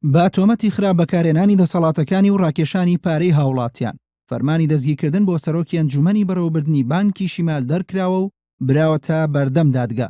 بە تۆمەتی خراپ بەکارهێنانی دەسەڵاتەکانی و ڕاکێشانی پارەی هاوڵاتیان. فەرمانی دەستگیرکردن بۆ سەرۆکی ئەنجومەنی بەڕێوەبردننی بانکی شیمال دەرکراوە و براوەتە بەردەم دادگا.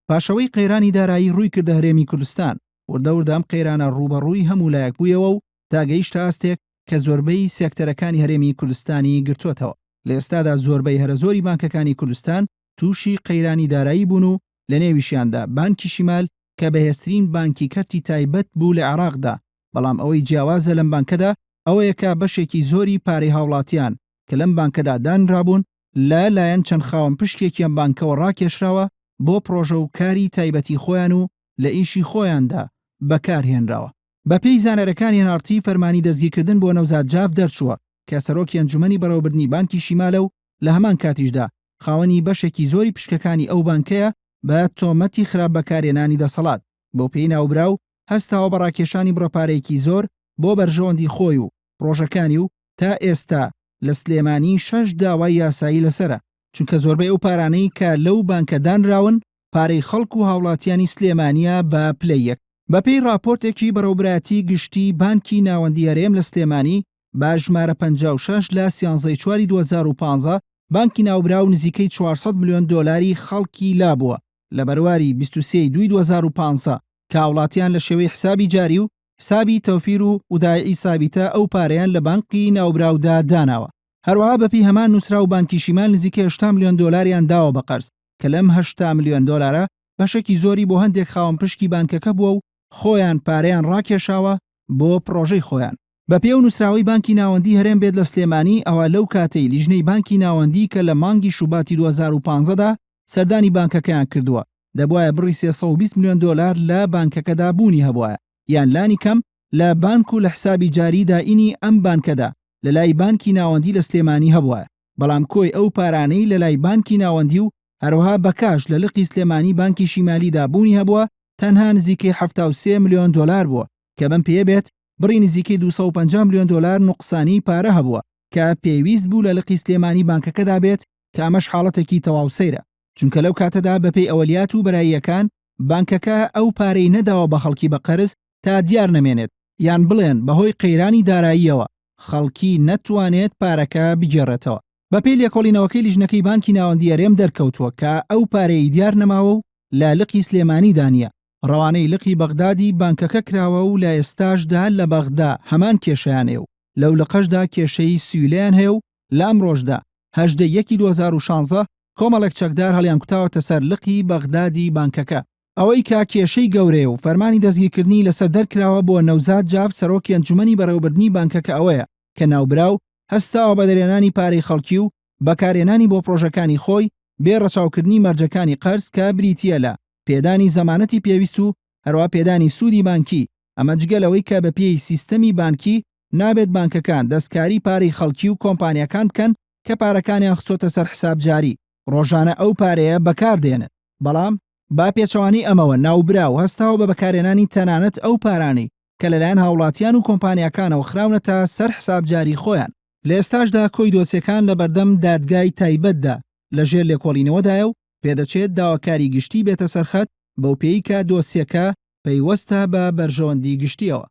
پاشەوەی قەیرانی دارایی ڕووی کردە هەرێمی کوردستان، وردەوردەم قەیرانە ڕوبەڕووی هەموو لایەک بوویەوە و داگەیشتە ئاستێک کە زۆربەی سێکتەرەکانی هەرێمی کوردستانی گرتووەتەوە. لە ئێستادا زۆربەی هەرە زۆری بانکەکانی کوردستان تووشی قەیرانی دارایی بوون و لە نێویشیاندا بانکی شیمال کە بەهێزترین بانکی کەرتی تایبەت بوو لە عێراقدا، بەڵام ئەوەی جیاوازە لەم بانکەدا ئەوەیە کە بەشێکی زۆری پارەی هاوڵاتیان کە لەم بانکەدا دانرابوون لە لایەن چەند خاوەن پشکێکی ئەم بانکەوە ڕاکێشراوە بۆ پرۆژە و کاری تایبەتی خۆیان و لە ئیشی خۆیاندا بەکارهێنراوە. بەپێی زانەرەکانی هێنارتی فەرمانی دەستگیرکردن بۆ نەوزاد جاف دەرچووە کە سەرۆکی ئەنجومەنی بەڕێوەبردننی بانکی شیمالە و لە هەمان کاتیشدا خاوەنی بەشێکی زۆری پشکەکانی ئەو بانکەیە بە تۆمەتی خراپ بەکارهێنانی دەسەڵات. بۆ پێی ناوبراو هەستاوە بە ڕاکێشانی بڕەپارەیەکی زۆر بۆ بەرژەوەندی خۆی و پرۆژەکانی و تا ئێستا لە سلێمانی 6 داوای یاسایی لەسرە، چونکە زۆربەی ئەو پارانەی کە لەو بانکە دانراون پارەی خەڵک و هاوڵاتیانی سلێمانیە بە پلەیەک. بەپێی راپۆرتێکی بەڕێوەبرایەتی گشتی بانکی ناوەندی هەرێم لە سلێمانی با ژمارە 56 لە 13/4/2015 بانکی ناوبراو نزیکەی 400 میلیۆن دۆلاری خەڵکی لابووە لە بەرواری 23/2/2015 کە هاوڵاتیان لە شێوەی حسابی جاری و حسابی تەوفیر و ودایعی سابیتە ئەو پارەیان لە بانکی ناوبراودا داناوە. هەروەها بەپی هەمان نووسرا و بانکی شیمال نزیکەی 80 میلیۆن دۆلاریان داوە بە قەرز کە لەم 80 میلیۆن دۆلارە بەشێکی زۆری بۆ هەندێک خاوەن پشکی بانکەکە بووە و خۆیان پارەیان ڕاکێشاوە بۆ پرۆژەی خۆیان. بەپێ و نووسراوی بانکی ناوەندی هەرێم بێت لە سلێمانی ئەوە لەو کاتەی لیژنەی بانکی ناوەندی کە لە مانگی شوباتی 2015دا سەردانی بانکەکەیان کردووە دەبوایە بڕی 320 میلیۆن دۆلار لە بانکەکەدا بوونی هەبووە، یان لانی کەم لە بانک و لە حسابی جاری دائینی ئەم بانکەدا لە لای بانکی ناوەندی لە سلێمانی هەبووە، بەڵام کۆی ئەو پارانەی لە لای بانکی ناوەندی و هەروەها بەکاش لە لقی سلێمانی بانکی شیمالیدا بوونی هەبووە تەنها نزیکەی 73 میلیۆن دۆلار بووە کە بەم پێ بێت بڕی نزیکەی 250 میلیۆن دۆلار نوقسانی پارە هەبووە کە پێویست بوو لە لقی سلێمانی بانکەکەدا بێت کە ئەمەش حاڵەتێکی تەواو سەیرە، چونکە لەو کاتەدا بەپێی ئەوەلیات و بەراییەکان بانکەکە ئەو پارەی نەداوە بە خەڵکی بە قەرز تا دیار نەمێنێت یان بڵێن بەهۆی قەیرانی داراییەوە خەڵکی نەتوانێت پارەکە بگێڕێتەوە. بەپێی لێکۆڵینەوەکەی لیژنەکەی بانکی ناوەندی هەرێم دەرکەوتووە کە ئەو پارەی دیار نەماوە و لە لقی سلێمانی دانیە. ڕەوانەی لقی بەغدادی بانکەکە کراوە و لە ئێستاشدا لە بەغدا هەمان کێشەیانێ و لەو لقەشدا کێشەی سویلیان هەیە و لە ئەمڕۆژدا 18/1/2016 کۆمەڵێک چەکدار هەڵیان کوتاوەتە سەر لقی بەغدادی بانکەکە. ئەوەی کا کێشەی گەورەیە و فەرمانی دەستگیرکردنی لەسەر دەرکراوە بۆ نەوزاد جاف سەرۆکی ئەنجومەنی بەڕێوەبردننی بانکەکە ئەوەیە کە ناوبراو هەستاوە بە دەرێنانی پارەی خەڵکی و بەکارهێنانی بۆ پرۆژەکانی خۆی بێ ڕەچاوکردنی مەرجەکانی قەرز کە بریتیە لە پێدانی زەمانەتی پێویست و هەروە پێدانی سوودی بانکی. ئەمە جگەلەوەی کە بە پێی سیستەمی بانکی نابێت بانکەکان دەستکاری پارەی خەڵکی و کۆمپانیەکان بکەن کە پارەکانیان خستۆتە سەر حساب جاری ڕۆژانە ئەو پارەیە بەکاردێنن. بەڵام با پێچەوانی ئەمەوە ناوبراو هەستاوە بە بەکارهێنانی تەنانەت ئەو پارانەی کە لەلایەن هاوڵاتیان و کۆمپانیەکانەوە خراونەتە سەر حساب جاری خۆیان. لە ئێستاشدا کۆی دۆسیەکان لە بەردەم دادگای تایبەتدا لەژێر لێکۆڵینەوەدایە و پێدەچێت داواکاری گشتی بێتە سەرخەت بەو پێی کە دۆسیەکە پەیوەستە بە بەرژەوەندی گشتیەوە.